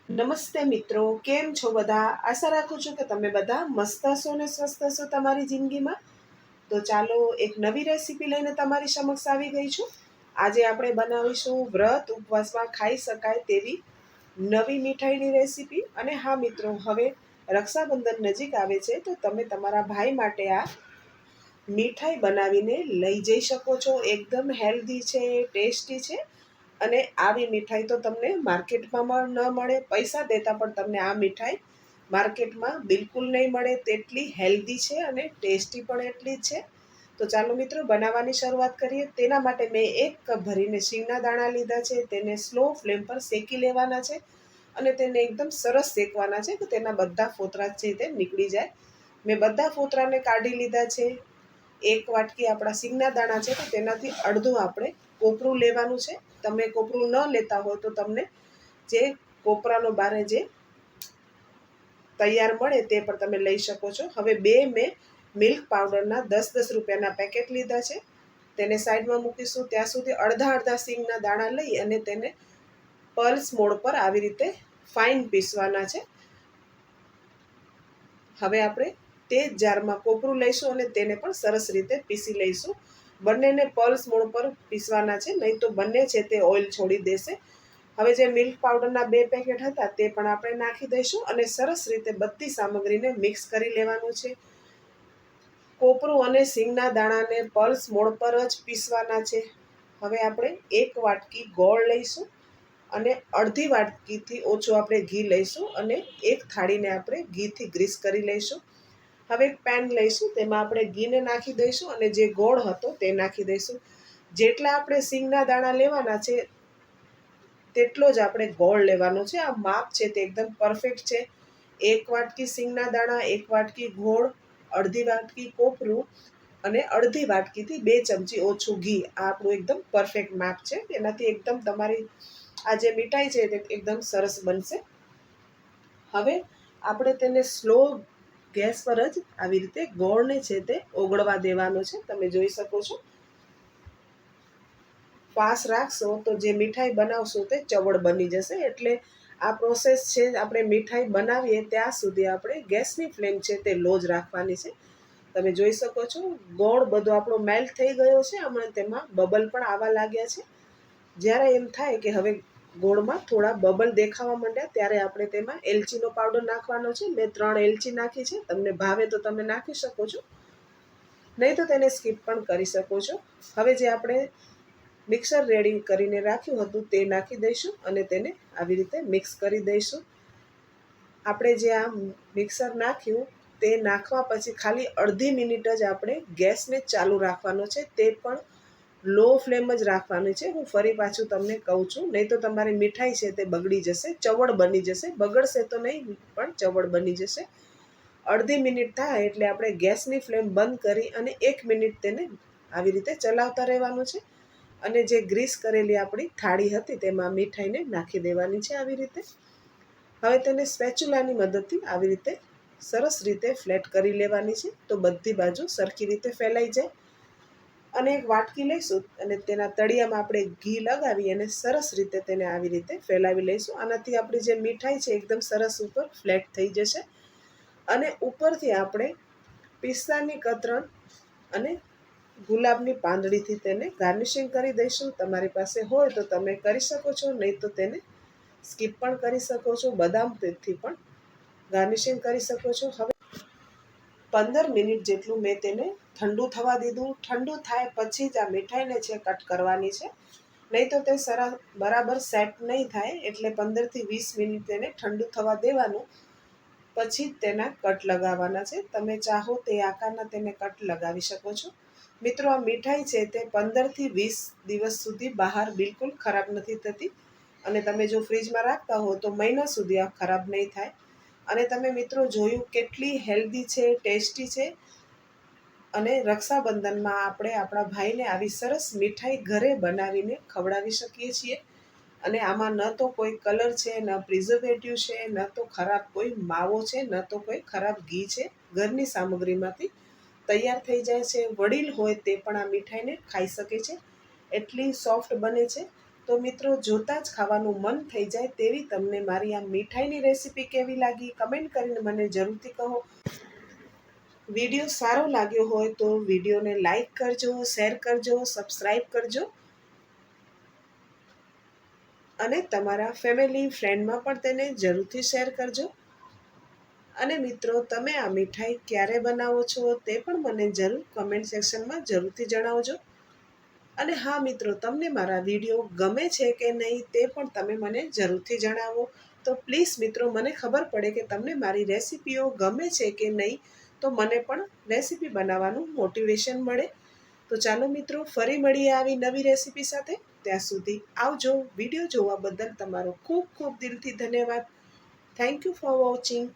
નમસ્તે મિત્રો, કેમ છો બધા? આશા રાખું છું કે તમે બધા મસ્ત હશો ને સ્વસ્થ હશો તમારી જિંદગીમાં. તો ચાલો એક નવી રેસીપી લઈને તમારી સમક્ષ આવી ગઈ છું. આજે આપણે બનાવીશું વ્રત ઉપવાસમાં ખાઈ શકાય તેવી નવી મીઠાઈની રેસીપી. અને હા મિત્રો, હવે રક્ષાબંધન નજીક આવે છે તો તમે તમારા ભાઈ માટે આ મીઠાઈ બનાવીને લઈ જઈ શકો છો. એકદમ હેલ્ધી છે, ટેસ્ટી છે. અને આવી મીઠાઈ તો તમને માર્કેટમાં ન મળે, પૈસા દેતા પણ તમને આ મીઠાઈ માર્કેટમાં બિલકુલ નહીં મળે. તેટલી હેલ્ધી છે અને ટેસ્ટી પણ એટલી જ છે. તો ચાલો મિત્રો, બનાવવાની શરૂઆત કરીએ. તેના માટે મેં 1 કપ ભરીને શીંગના દાણા લીધા છે. તેને સ્લો ફ્લેમ પર શેકી લેવાના છે અને તેને એકદમ સરસ શેકવાના છે કે તેના બધા ફોતરા છે તે નીકળી જાય. મેં બધા ફોતરાને કાઢી લીધા છે. 1 વાટકી આપણા શીંગના દાણા છે તો તેનાથી અડધું આપણે કોપરું લેવાનું છે. તમે કોપરું ન લેતા હોય તો તમને જે કોપરાનો બારે જે તૈયાર મળે તે પણ તમે લઈ શકો છો. હવે 2 મેં મિલ્ક પાવડરના 10-10 રૂપિયાના પેકેટ લીધા છે. તેને સાઈડમાં મૂકીશું. ત્યાં સુધી અડધા અડધા શીંગના દાણા લઈ અને તેને પલ્સ મોડ પર આવી રીતે ફાઇન પીસવાના છે. હવે આપણે તે જ જારમાં કોપરું લઈશું અને તેને પણ સરસ રીતે પીસી લઈશું. બંનેને પલ્સ મોડ પર પીસવાના છે, નહીં તો બંને છે તે ઓઇલ છોડી દેશે. હવે જે મિલ્ક પાવડરના 2 પેકેટ હતા તે પણ આપણે નાખી દઈશું અને સરસ રીતે બધી સામગ્રીને મિક્સ કરી લેવાનું છે. કોપરું અને શીંગના દાણાને પલ્સ મોડ પર જ પીસવાના છે. હવે આપણે 1 વાટકી ગોળ લઈશું અને અડધી વાટકીથી ઓછું આપણે ઘી લઈશું અને એક થાળીને આપણે ઘીથી ગ્રીસ કરી લઈશું. હવે એક પેન લઈશું, તેમાં આપણે ઘીને નાખી દઈશું અને જે ગોળ હતો તે નાખી દઈશું. જેટલા આપણે શીંગના દાણા લેવાના છે તેટલો જ આપણે ગોળ લેવાનો છે. આ માપ છે તે એકદમ પરફેક્ટ છે. 1 વાટકી શીંગના દાણા, 1 વાટકી ગોળ, અડધી વાટકી કોપરું અને અડધી વાટકીથી 2 ચમચી ઓછું ઘી. આ આપણું એકદમ પરફેક્ટ માપ છે. એનાથી એકદમ તમારી આ જે મીઠાઈ છે તે એકદમ સરસ બનશે. હવે આપણે તેને સ્લો ગેસ પર જ આવી રીતે ગોળને છે તે ઓગળવા દેવાનો છે. તમે જોઈ શકો છો. ફાસ રાખશો તો જે મીઠાઈ બનાવશો તે ચવડ બની જશે. એટલે આ પ્રોસેસ છે, આપણે મીઠાઈ બનાવીએ ત્યાં સુધી આપણે ગેસની ફ્લેમ છે તે લો જ રાખવાની છે. તમે જોઈ શકો છો ગોળ બધો આપણો મેલ્ટ થઈ ગયો છે. હમણાં તેમાં બબલ પણ આવવા લાગ્યા છે. જ્યારે એમ થાય કે હવે ગોળમાં થોડા બબલ દેખાવા માંડ્યા ત્યારે આપણે તેમાં એલચીનો પાવડર નાખવાનો છે. મેં 3 એલચી નાખી છે. તમને ભાવે તો તમે નાખી શકો છો, નહીં તો તેને સ્કીપ પણ કરી શકો છો. હવે જે આપણે મિક્સર રેડી કરીને રાખ્યું હતું તે નાખી દઈશું અને તેને આવી રીતે મિક્સ કરી દઈશું. આપણે જે આ મિક્સર નાખ્યું તે નાખવા પછી ખાલી અડધી મિનિટ જ આપણે ગેસને ચાલુ રાખવાનો છે. તે પણ લો ફ્લેમ જ રાખવાની છે. હું ફરી પાછું તમને કહું છું, નહીં તો તમારી મીઠાઈ છે તે બગડી જશે, ચવડ બની જશે. બગડશે તો નહીં પણ ચવડ બની જશે. અડધી મિનિટ થાય એટલે આપણે ગેસની ફ્લેમ બંધ કરી અને 1 મિનિટ તેને આવી રીતે ચલાવતા રહેવાનું છે. અને જે ગ્રીસ કરેલી આપણી થાળી હતી તેમાં મીઠાઈને નાખી દેવાની છે આવી રીતે. હવે તેને સ્પેચ્યુલાની મદદથી આવી રીતે સરસ રીતે ફ્લેટ કરી લેવાની છે તો બધી બાજુ સરખી રીતે ફેલાઈ જાય. અને એક વાટકી લઈશું અને તેના તળિયામાં આપણે ઘી લગાવી અને સરસ રીતે તેને આવી રીતે ફેલાવી લઈશું. આનાથી આપણી જે મીઠાઈ છે એકદમ સરસ ઉપર ફ્લેટ થઈ જશે. અને ઉપરથી આપણે પિસ્તાની કતરણ અને ગુલાબની પાંદડીથી તેને ગાર્નિશિંગ કરી દઈશું. તમારી પાસે હોય તો તમે કરી શકો છો, નહીં તો તેને સ્કીપ પણ કરી શકો છો. બદામથી પણ ગાર્નિશિંગ કરી શકો છો. હવે 15 મિનિટ જેટલું મેં તેને ઠંડુ થવા દીધું. ઠંડુ થાય પછી જ આ મીઠાઈને છે કટ કરવાની છે, નહીં તો તે બરાબર સેટ નહીં થાય. એટલે 15 થી 20 મિનિટ તેને ઠંડુ થવા દેવાનું, પછી જ તેના કટ લગાવવાના છે. તમે ચાહો તે આકારના તેને કટ લગાવી શકો છો. મિત્રો, આ મીઠાઈ છે તે 15 થી 20 દિવસ સુધી બહાર બિલકુલ ખરાબ નથી થતી. અને તમે જો ફ્રીજમાં રાખતા હો તો મહિના સુધી આ ખરાબ નહીં થાય. અને તમે મિત્રો જોયું કેટલી હેલ્ધી છે, ટેસ્ટી છે. અને રક્ષાબંધનમાં આપણે આપણા ભાઈને આવી સરસ મીઠાઈ ઘરે બનાવીને ખવડાવી શકીએ છીએ. અને આમાં ન તો કોઈ કલર છે, ન પ્રિઝર્વેટિવ છે, ન તો ખરાબ કોઈ માવો છે, ન તો કોઈ ખરાબ ઘી છે. ઘરની સામગ્રીમાંથી તૈયાર થઈ જાય છે. વડીલ હોય તે પણ આ મીઠાઈને ખાઈ શકે છે. એટલી સોફ્ટ બને છે. તો મિત્રો જોતાં જ ખાવાનું મન થઈ જાય તેવી તમને મારી આ મીઠાઈની રેસીપી કેવી લાગી કમેન્ટ કરીને મને જરૂરથી કહો. વિડીયો સારો લાગ્યો હોય તો વિડીયોને લાઈક કરજો, શેર કરજો, સબસ્ક્રાઈબ કરજો અને તમારા ફેમિલી ફ્રેન્ડમાં પણ તેને જરૂરથી શેર કરજો. અને મિત્રો તમે આ મીઠાઈ ક્યારે બનાવો છો તે પણ મને જરૂર કમેન્ટ સેક્શનમાં જરૂરથી જણાવજો. અને હા મિત્રો, તમને મારા વિડીયો ગમે છે કે નહીં તે પણ તમે મને જરૂરથી જણાવો. તો પ્લીઝ મિત્રો, મને ખબર પડે કે તમને મારી રેસીપીઓ ગમે છે કે નહીં, તો મને પણ રેસીપી બનાવવાનું મોટિવેશન મળે. તો ચાલો મિત્રો, ફરી મળીએ આવી નવી રેસીપી સાથે. ત્યાં સુધી આવજો. વિડીયો જોવા બદલ તમારો ખૂબ ખૂબ દિલથી ધન્યવાદ. Thank you for watching.